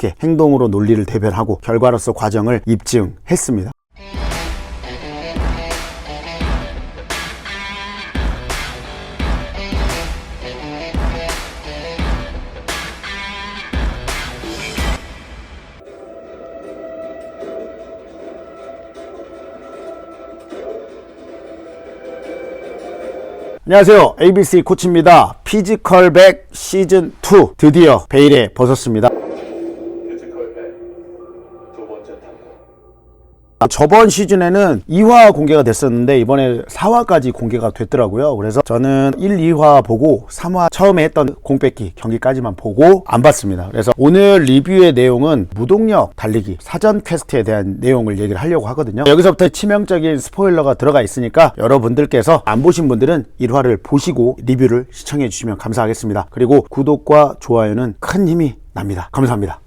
쉽게 행동으로 논리를 대변하고 결과로서 과정을 입증했습니다. 안녕하세요, ABC 코치입니다. 피지컬백 시즌2 드디어 베일에 벗었습니다. 피지컬백 두 번째 탐구. 저번 시즌에는 2화 공개가 됐었는데 이번에 4화까지 공개가 됐더라고요. 그래서 저는 1, 2화 보고 3화 처음에 했던 공백기 경기까지만 보고 안 봤습니다. 그래서 오늘 리뷰의 내용은 무동력 달리기 사전 퀘스트에 대한 내용을 얘기를 하려고 하거든요. 여기서부터 치명적인 스포일러가 들어가 있으니까 여러분들께서 안 보신 분들은 1화를 보시고 리뷰를 시청해 주시면 감사하겠습니다. 그리고 구독과 좋아요는 큰 힘이 납니다. 감사합니다.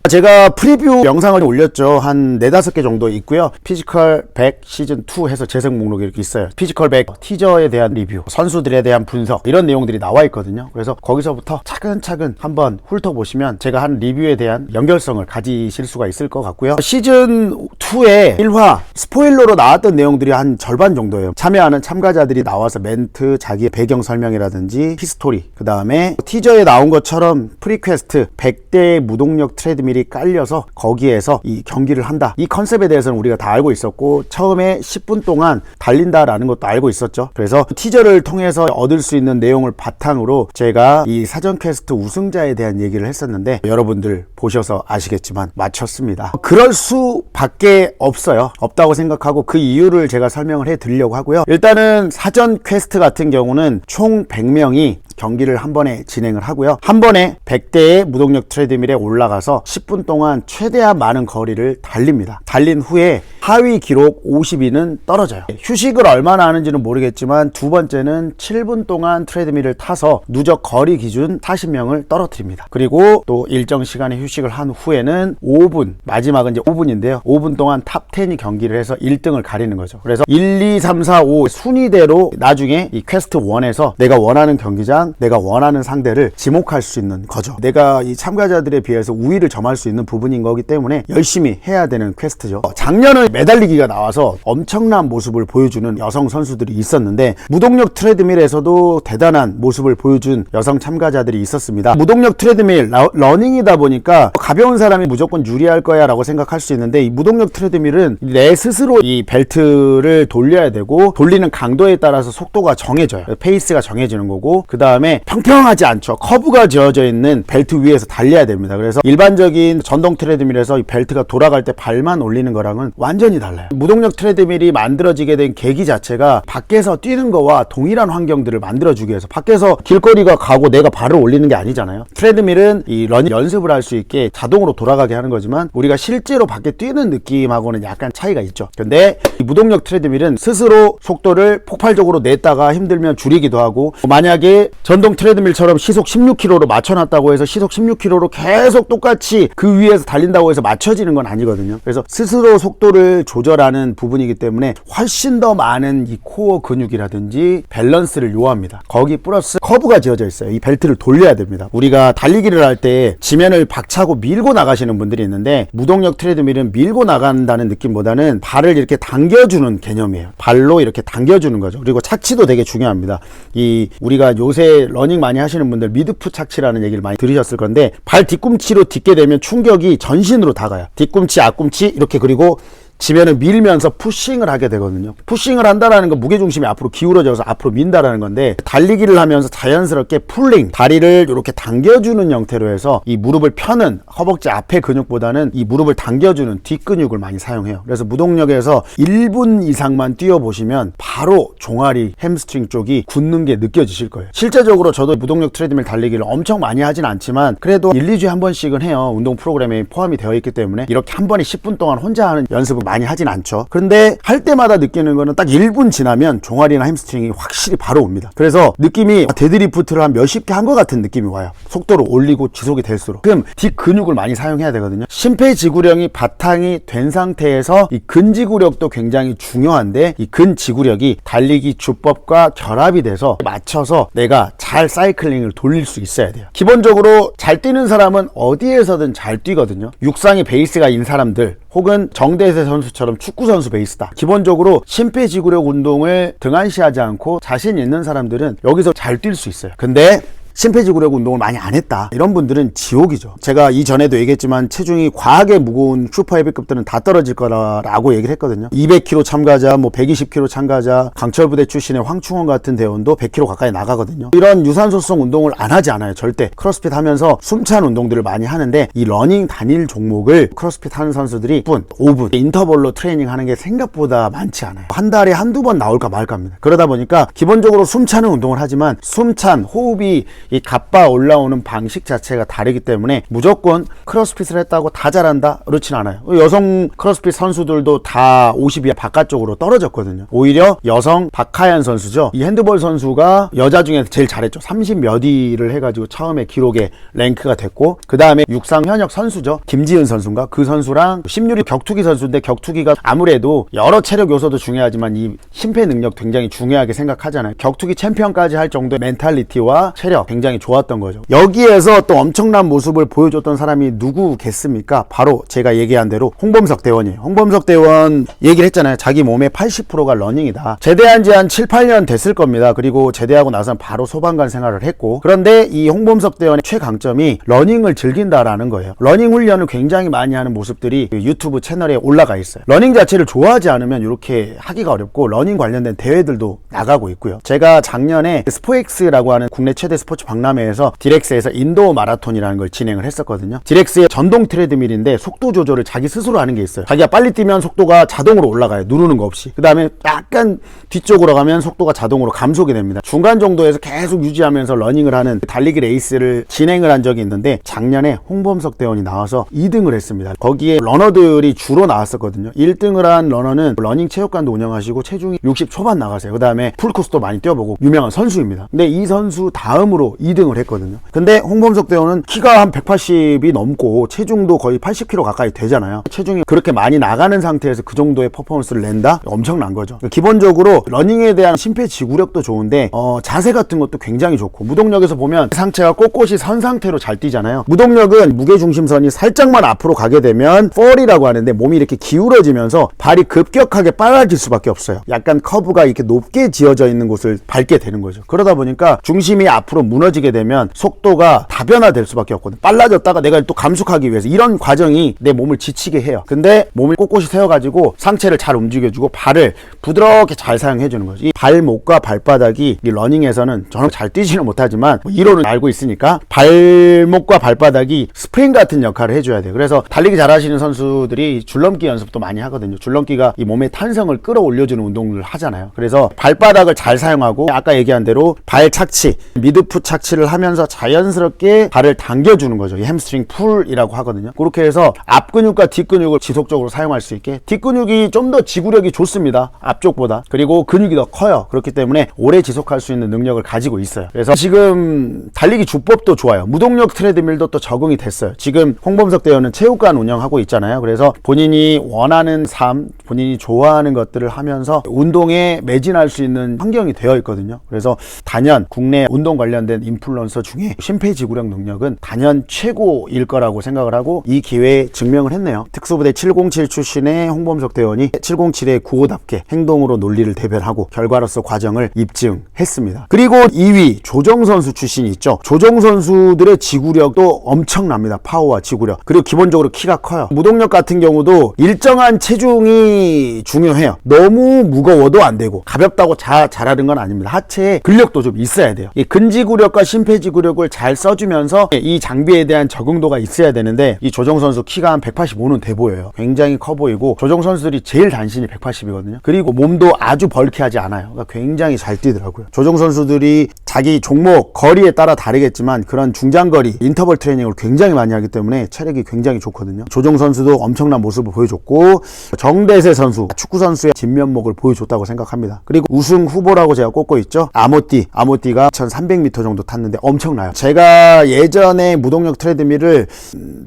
제가 프리뷰 영상을 올렸죠. 한 4-5개 정도 있고요. 피지컬 100 시즌2 해서 재생 목록이 이렇게 있어요. 피지컬 100 티저에 대한 리뷰, 선수들에 대한 분석, 이런 내용들이 나와 있거든요. 그래서 거기서부터 차근차근 한번 훑어보시면 제가 한 리뷰에 대한 연결성을 가지실 수가 있을 것 같고요. 시즌2의 1화 스포일러로 나왔던 내용들이 한 절반 정도예요. 참여하는 참가자들이 나와서 멘트, 자기의 배경 설명이라든지 히스토리, 그 다음에 티저에 나온 것처럼 프리퀘스트 100대의 무동력 트레드밀 깔려서 거기에서 이 경기를 한다. 이 컨셉에 대해서는 우리가 다 알고 있었고 처음에 10분 동안 달린다라는 것도 알고 있었죠. 그래서 티저를 통해서 얻을 수 있는 내용을 바탕으로 제가 이 사전 퀘스트 우승자에 대한 얘기를 했었는데 여러분들 보셔서 아시겠지만 맞췄습니다. 그럴 수밖에 없어요. 없다고 생각하고 그 이유를 제가 설명을 해 드리려고 하고요. 일단은 사전 퀘스트 같은 경우는 총 100명이 경기를 한 번에 진행을 하고요. 한 번에 100대의 무동력 트레드밀에 올라가서 10분 동안 최대한 많은 거리를 달립니다. 달린 후에 하위 기록 50위는 떨어져요. 휴식을 얼마나 하는지는 모르겠지만 두 번째는 7분 동안 트레드밀을 타서 누적 거리 기준 40명을 떨어뜨립니다. 그리고 또 일정 시간의 휴식을 한 후에는 5분, 마지막은 이제 5분인데요. 5분 동안 탑 10이 경기를 해서 1등을 가리는 거죠. 그래서 1, 2, 3, 4, 5 순위대로 나중에 이 퀘스트 1에서 내가 원하는 경기장, 내가 원하는 상대를 지목할 수 있는 거죠. 내가 이 참가자들에 비해서 우위를 점할 수 있는 부분인 거기 때문에 열심히 해야 되는 퀘스트죠. 작년은 매달리기가 나와서 엄청난 모습을 보여주는 여성 선수들이 있었는데 무동력 트레드밀에서도 대단한 모습을 보여준 여성 참가자들이 있었습니다. 무동력 트레드밀 러닝이다 보니까 가벼운 사람이 무조건 유리할 거야 라고 생각할 수 있는데 이 무동력 트레드밀은 내 스스로 이 벨트를 돌려야 되고 돌리는 강도에 따라서 속도가 정해져요. 페이스가 정해지는 거고 그 다음에 평평하지 않죠. 커브가 지어져 있는 벨트 위에서 달려야 됩니다. 그래서 일반적인 전동 트레드밀에서 이 벨트가 돌아갈 때 발만 올리는 거랑은 완전히 달라요. 무동력 트레드밀이 만들어지게 된 계기 자체가 밖에서 뛰는 거와 동일한 환경들을 만들어주기 위해서 밖에서 길거리가 가고 내가 발을 올리는 게 아니잖아요. 트레드밀은 이 러닝 연습을 할 수 있게 자동으로 돌아가게 하는 거지만 우리가 실제로 밖에 뛰는 느낌하고는 약간 차이가 있죠. 근데 이 무동력 트레드밀은 스스로 속도를 폭발적으로 냈다가 힘들면 줄이기도 하고 만약에 전동 트레드밀처럼 시속 16km로 맞춰놨다고 해서 시속 16km로 계속 똑같이 그 위에서 달린다고 해서 맞춰지는 건 아니거든요. 그래서 스스로 속도를 조절하는 부분이기 때문에 훨씬 더 많은 이 코어 근육이라든지 밸런스를 요합니다. 거기 플러스 커브가 지어져 있어요. 이 벨트를 돌려야 됩니다. 우리가 달리기를 할 때 지면을 박차고 밀고 나가시는 분들이 있는데 무동력 트레드밀은 밀고 나간다는 느낌보다는 발을 이렇게 당겨주는 개념이에요. 발로 이렇게 당겨주는 거죠. 그리고 착지도 되게 중요합니다. 이 우리가 요새 러닝 많이 하시는 분들 미드풋 착지라는 얘기를 많이 들으셨을 건데 발 뒤꿈치로 딛게 되면 충격이 전신으로 다 가요. 뒤꿈치, 앞꿈치 이렇게 그리고 지면을 밀면서 푸싱을 하게 되거든요. 푸싱을 한다는 건 무게중심이 앞으로 기울어져서 앞으로 민다라는 건데 달리기를 하면서 자연스럽게 풀링, 다리를 이렇게 당겨주는 형태로 해서 이 무릎을 펴는 허벅지 앞의 근육보다는 이 무릎을 당겨주는 뒷근육을 많이 사용해요. 그래서 무동력에서 1분 이상만 뛰어보시면 바로 종아리, 햄스트링 쪽이 굳는 게 느껴지실 거예요. 실제적으로 저도 무동력 트레드밀 달리기를 엄청 많이 하진 않지만 그래도 1, 2주에 한 번씩은 해요. 운동 프로그램에 포함이 되어 있기 때문에 이렇게 한 번에 10분 동안 혼자 하는 연습은 많이 하진 않죠. 그런데 할 때마다 느끼는 거는 딱 1분 지나면 종아리나 햄스트링이 확실히 바로 옵니다. 그래서 느낌이 데드리프트를 한 몇십 개 한 것 같은 느낌이 와요. 속도를 올리고 지속이 될수록. 그럼 뒷근육을 많이 사용해야 되거든요. 심폐지구력이 바탕이 된 상태에서 이 근지구력도 굉장히 중요한데, 이 근지구력이 달리기 주법과 결합이 돼서 맞춰서 내가 잘 사이클링을 돌릴 수 있어야 돼요. 기본적으로 잘 뛰는 사람은 어디에서든 잘 뛰거든요. 육상이 베이스가 인 사람들, 혹은 정대세 선수처럼 축구 선수 베이스다. 기본적으로 심폐지구력 운동을 등한시하지 않고 자신 있는 사람들은 여기서 잘 뛸 수 있어요. 근데 심폐지구력 운동을 많이 안 했다, 이런 분들은 지옥이죠. 제가 이전에도 얘기했지만 체중이 과하게 무거운 슈퍼 헤비급들은 다 떨어질 거라고 얘기를 했거든요. 200kg 참가자, 120kg 참가자, 강철부대 출신의 황충원 같은 대원도 100kg 가까이 나가거든요. 이런 유산소성 운동을 안 하지 않아요. 절대. 크로스핏 하면서 숨찬 운동들을 많이 하는데, 이 러닝 단일 종목을 크로스핏 하는 선수들이 5분 인터벌로 트레이닝 하는 게 생각보다 많지 않아요. 한 달에 한두 번 나올까 말까 합니다. 그러다 보니까 기본적으로 숨차는 운동을 하지만 숨찬 호흡이 이 갑바 올라오는 방식 자체가 다르기 때문에 무조건 크로스핏을 했다고 다 잘한다, 그렇진 않아요. 여성 크로스핏 선수들도 다 50이 바깥쪽으로 떨어졌거든요. 오히려 여성 박하연 선수죠. 이 핸드볼 선수가 여자 중에 제일 잘했죠. 30 몇 위를 해가지고 처음에 기록에 랭크가 됐고, 그 다음에 육상 현역 선수죠. 김지은 선수인가? 그 선수랑 16위 격투기 선수인데, 격투기가 아무래도 여러 체력 요소도 중요하지만 이 심폐 능력 굉장히 중요하게 생각하잖아요. 격투기 챔피언까지 할 정도의 멘탈리티와 체력 굉장히 좋았던 거죠. 여기에서 또 엄청난 모습을 보여줬던 사람이 누구겠습니까? 바로 제가 얘기한 대로 홍범석 대원이에요. 홍범석 대원 얘기를 했잖아요. 자기 몸의 80%가 러닝이다. 제대한 지 한 7, 8년 됐을 겁니다. 그리고 제대하고 나서는 바로 소방관 생활을 했고, 그런데 이 홍범석 대원의 최강점이 러닝을 즐긴다라는 거예요. 러닝 훈련을 굉장히 많이 하는 모습들이 유튜브 채널에 올라가 있어요. 러닝 자체를 좋아하지 않으면 이렇게 하기가 어렵고, 러닝 관련된 대회들도 나가고 있고요. 제가 작년에 스포엑스라고 하는 국내 최대 스포츠 박람회에서 디렉스에서 인도어 마라톤이라는 걸 진행을 했었거든요. 디렉스의 전동 트레드밀인데 속도 조절을 자기 스스로 하는 게 있어요. 자기가 빨리 뛰면 속도가 자동으로 올라가요. 누르는 거 없이. 그 다음에 약간 뒤쪽으로 가면 속도가 자동으로 감속이 됩니다. 중간 정도에서 계속 유지하면서 러닝을 하는 달리기 레이스를 진행을 한 적이 있는데, 작년에 홍범석 대원이 나와서 2등을 했습니다. 거기에 러너들이 주로 나왔었거든요. 1등을 한 러너는 러닝 체육관도 운영하시고 체중이 60 초반 나가세요. 그 다음에 풀코스도 많이 뛰어보고 유명한 선수입니다. 근데 이 선수 다음으로 2등을 했거든요. 근데 홍범석 대원은 키가 한 180이 넘고 체중도 거의 80kg 가까이 되잖아요. 체중이 그렇게 많이 나가는 상태에서 그 정도의 퍼포먼스를 낸다? 엄청난 거죠. 기본적으로 러닝에 대한 심폐지구력도 좋은데 자세 같은 것도 굉장히 좋고, 무동력에서 보면 상체가 꼿꼿이 선 상태로 잘 뛰잖아요. 무동력은 무게중심선이 살짝만 앞으로 가게 되면 펄이라고 하는데, 몸이 이렇게 기울어지면서 발이 급격하게 빨라질 수밖에 없어요. 약간 커브가 이렇게 높게 지어져 있는 곳을 밟게 되는 거죠. 그러다 보니까 중심이 앞으로 무너지게 되면 속도가 다변화될 수밖에 없거든요. 빨라졌다가 내가 또 감속하기 위해서, 이런 과정이 내 몸을 지치게 해요. 근데 몸을 꼿꼿이 세워가지고 상체를 잘 움직여주고 발을 부드럽게 잘 사용해주는 거죠. 이 발목과 발바닥이 이 러닝에서는, 저는 잘 뛰지는 못하지만 이론을 알고 있으니까, 발목과 발바닥이 스프링 같은 역할을 해줘야 돼요. 그래서 달리기 잘하시는 선수들이 줄넘기 연습도 많이 하거든요. 줄넘기가 이 몸의 탄성을 끌어올려주는 운동을 하잖아요. 그래서 발바닥을 잘 사용하고, 아까 얘기한 대로 발 착지, 미드풋 착지를 하면서 자연스럽게 발을 당겨주는 거죠. 이 햄스트링 풀이라고 하거든요. 그렇게 해서 앞근육과 뒷근육을 지속적으로 사용할 수 있게. 뒷근육이 좀 더 지구력이 좋습니다, 앞쪽보다. 그리고 근육이 더 커요. 그렇기 때문에 오래 지속할 수 있는 능력을 가지고 있어요. 그래서 지금 달리기 주법도 좋아요. 무동력 트레드밀도 또 적응이 됐어요. 지금 홍범석 대원은 체육관 운영하고 있잖아요. 그래서 본인이 원하는 삶, 본인이 좋아하는 것들을 하면서 운동에 매진할 수 있는 환경이 되어 있거든요. 그래서 단연 국내 운동 관련된 인플루언서 중에 심폐지구력 능력은 단연 최고일 거라고 생각을 하고, 이 기회에 증명을 했네요. 특수부대 707 출신의 홍범석 대원이 707의 구호답게 행동으로 논리를 대변하고 결과로서 과정을 입증했습니다. 그리고 2위 조정 선수 출신이 있죠. 조정 선수들의 지구력도 엄청납니다. 파워와 지구력. 그리고 기본적으로 키가 커요. 무동력 같은 경우도 일정한 체중이 중요해요. 너무 무거워도 안 되고, 가볍다고 잘하는 건 아닙니다. 하체에 근력도 좀 있어야 돼요. 이 근지구력과 근력과 심폐지구력을 잘 써주면서 이 장비에 대한 적응도가 있어야 되는데 이 조정 선수 키가 한 185는 돼 보여요. 굉장히 커 보이고 조정 선수들이 제일 단신이 180이거든요. 그리고 몸도 아주 벌크하지 않아요. 그러니까 굉장히 잘 뛰더라고요. 조정 선수들이 자기 종목 거리에 따라 다르겠지만 그런 중장거리 인터벌 트레이닝을 굉장히 많이 하기 때문에 체력이 굉장히 좋거든요. 조정 선수도 엄청난 모습을 보여줬고 정대세 선수 축구 선수의 진면목을 보여줬다고 생각합니다. 그리고 우승 후보라고 제가 꼽고 있죠. 아모띠가 1300m 정도 탔는데 엄청나요. 제가 예전에 무동력 트레드밀을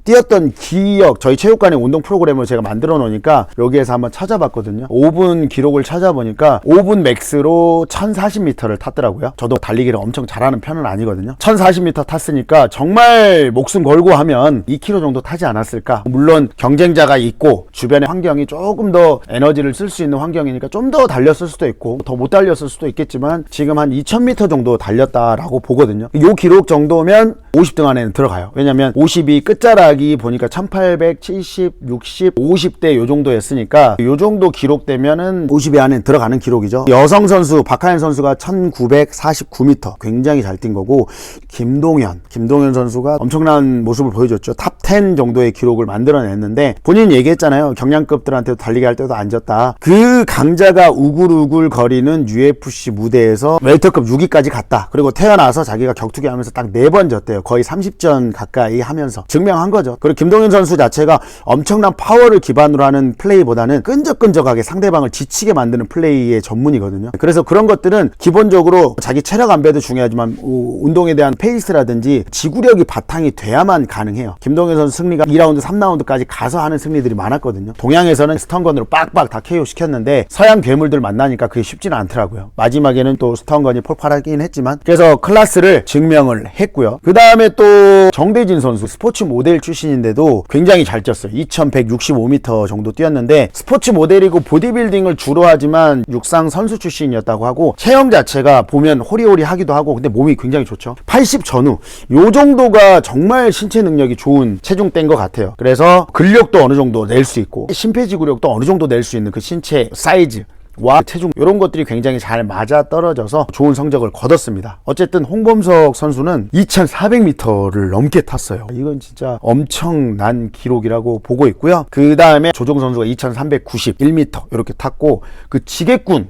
뛰었던 기억, 저희 체육관의 운동 프로그램을 제가 만들어 놓으니까 여기에서 한번 찾아봤거든요. 5분 기록을 찾아보니까 5분 맥스로 1040m를 탔더라고요. 저도 달리기를 엄청 잘하는 편은 아니거든요. 1040m 탔으니까 정말 목숨 걸고 하면 2km 정도 타지 않았을까. 물론 경쟁자가 있고 주변의 환경이 조금 더 에너지를 쓸 수 있는 환경이니까 좀 더 달렸을 수도 있고 더 못 달렸을 수도 있겠지만 지금 한 2000m 정도 달렸다라고 보거든요. 이 기록 정도면 50등 안에는 들어가요. 왜냐면 50이 끝자락이 보니까 1870, 60, 50대 요 정도였으니까 요 정도 기록되면은 50위 안에 들어가는 기록이죠. 여성 선수 박하연 선수가 1949m 굉장히 잘 뛴 거고 김동현 선수가 엄청난 모습을 보여줬죠. 탑 10 정도의 기록을 만들어냈는데 본인 얘기했잖아요. 경량급들한테도 달리기 할 때도 앉았다. 그 강자가 우글우글 거리는 UFC 무대에서 웰터급 6위까지 갔다. 그리고 태어나서 자기가 격투기 하면서 딱 4번 졌대요. 거의 30전 가까이 하면서 증명한 거죠. 그리고 김동현 선수 자체가 엄청난 파워를 기반으로 하는 플레이보다는 끈적끈적하게 상대방을 지치게 만드는 플레이의 전문이거든요. 그래서 그런 것들은 기본적으로 자기 체력 안배도 중요하지만 운동에 대한 페이스라든지 지구력이 바탕이 돼야만 가능해요. 김동현 선수 승리가 2라운드, 3라운드까지 가서 하는 승리들이 많았거든요. 동양에서는 스턴건으로 빡빡 다 KO 시켰는데 서양 괴물들 만나니까 그게 쉽지는 않더라고요. 마지막에는 또 스턴건이 폭발하긴 했지만 그래서 클래스를 증명을 했고요. 그 다음에 또 정대진 선수 스포츠 모델 출신인데도 굉장히 잘 뛰었어요. 2165m 정도 뛰었는데 스포츠 모델이고 보디빌딩을 주로 하지만 육상 선수 출신이었다고 하고 체형 자체가 보면 호리호리 하기도 하고 근데 몸이 굉장히 좋죠. 80 전후 요 정도가 정말 신체 능력이 좋은 체중대인 것 같아요. 그래서 근력도 어느 정도 낼 수 있고 심폐지구력도 어느 정도 낼 수 있는 그 신체 사이즈 와 체중 이런 것들이 굉장히 잘 맞아 떨어져서 좋은 성적을 거뒀습니다. 어쨌든 홍범석 선수는 2400m를 넘게 탔어요. 이건 진짜 엄청난 기록이라고 보고 있고요. 그 다음에 조종 선수가 2391m 이렇게 탔고 그 지게꾼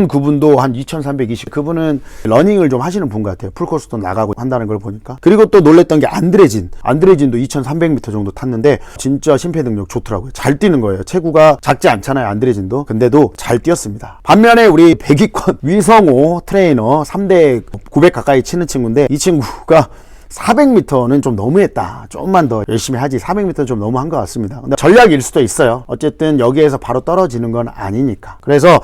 그분도 한 2320 그분은 러닝을 좀 하시는 분 같아요. 풀코스도 나가고 한다는 걸 보니까. 그리고 또 놀랬던 게 안드레진도 2300m 정도 탔는데 진짜 심폐 능력 좋더라고요. 잘 뛰는 거예요. 체구가 작지 않잖아요. 안드레진도. 근데도 잘 뛰었습니다. 반면에 우리 100위권 위성호 트레이너 3대 900 가까이 치는 친구인데 이 친구가 400m는 좀 너무했다. 조금만 더 열심히 하지. 400m는 좀 너무한 것 같습니다. 근데 전략일 수도 있어요. 어쨌든 여기에서 바로 떨어지는 건 아니니까. 그래서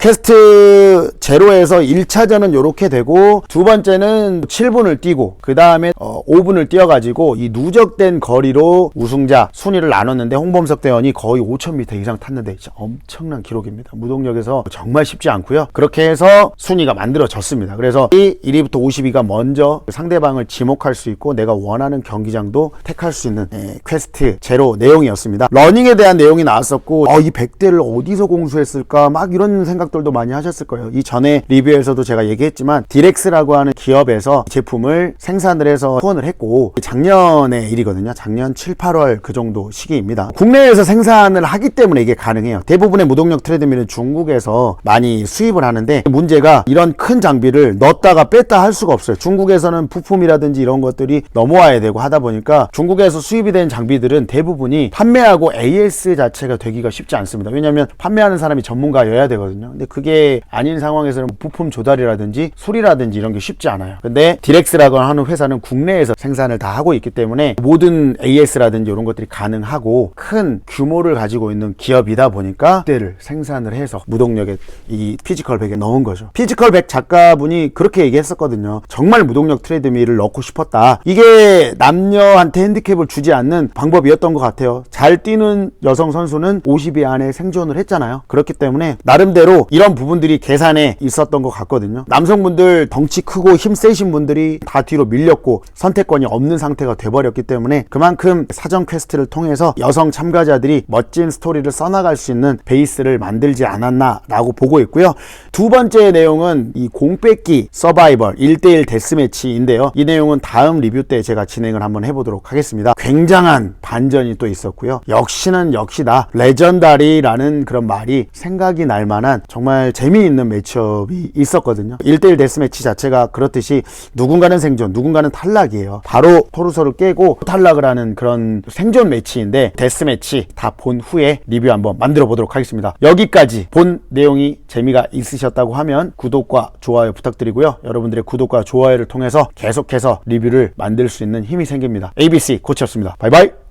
퀘스트 제로에서 1차전은 이렇게 되고 두 번째는 7분을 뛰고 그 다음에 5분을 뛰어가지고 이 누적된 거리로 우승자 순위를 나눴는데 홍범석 대원이 거의 5000m 이상 탔는데 진짜 엄청난 기록입니다. 무동력에서 정말 쉽지 않고요. 그렇게 해서 순위가 만들어졌습니다. 그래서 이 1위부터 50위가 먼저 상대방을 지목할 수 있고 내가 원하는 경기장도 택할 수 있는 퀘스트 제로 내용이었습니다. 러닝에 대한 내용이 나왔었고 이 100대를 어디서 공수했을까 막 이런 생각들도 많이 하셨을 거예요. 이 전에 리뷰에서도 제가 얘기했지만 디렉스라고 하는 기업에서 제품을 생산을 해서 후원을 했고 작년의 일이거든요. 작년 7, 8월 그 정도 시기입니다. 국내에서 생산을 하기 때문에 이게 가능해요. 대부분의 무동력 트레드밀은 중국에서 많이 수입을 하는데 문제가 이런 큰 장비를 넣었다가 뺐다 할 수가 없어요. 중국에서는 부품이라든지 이런 것들이 넘어와야 되고 하다 보니까 중국에서 수입이 된 장비들은 대부분이 판매하고 AS 자체가 되기가 쉽지 않습니다. 왜냐하면 판매하는 사람이 전문가여야 되거든요. 근데 그게 아닌 상황에서는 부품 조달이라든지 수리라든지 이런 게 쉽지 않아요. 근데 디렉스라고 하는 회사는 국내에서 생산을 다 하고 있기 때문에 모든 AS라든지 이런 것들이 가능하고 큰 규모를 가지고 있는 기업이다 보니까 그때를 생산을 해서 무동력의 이 피지컬 100에 넣은 거죠. 피지컬 100 작가분이 그렇게 얘기했었거든요. 정말 무동력 트레드밀을 넣고 싶 싶었다. 이게 남녀한테 핸디캡을 주지 않는 방법이었던 것 같아요. 잘 뛰는 여성 선수는 50위 안에 생존을 했잖아요. 그렇기 때문에 나름대로 이런 부분들이 계산에 있었던 것 같거든요. 남성분들 덩치 크고 힘 세신 분들이 다 뒤로 밀렸고 선택권이 없는 상태가 돼버렸기 때문에 그만큼 사전 퀘스트를 통해서 여성 참가자들이 멋진 스토리를 써나갈 수 있는 베이스를 만들지 않았나 라고 보고 있고요. 두 번째 내용은 이 공뺏기 서바이벌 1대1 데스매치인데요. 이 내용은 다음 리뷰 때 제가 진행을 한번 해보도록 하겠습니다. 굉장한 반전이 또 있었고요. 역시는 역시다. 레전다리라는 그런 말이 생각이 날 만한 정말 재미있는 매치업이 있었거든요. 1대1 데스매치 자체가 그렇듯이 누군가는 생존, 누군가는 탈락이에요. 바로 토르소를 깨고 탈락을 하는 그런 생존 매치인데 데스매치 다 본 후에 리뷰 한번 만들어 보도록 하겠습니다. 여기까지 본 내용이 재미가 있으셨다고 하면 구독과 좋아요 부탁드리고요. 여러분들의 구독과 좋아요를 통해서 계속해서 리뷰를 만들 수 있는 힘이 생깁니다. ABC 코치였습니다. 바이바이.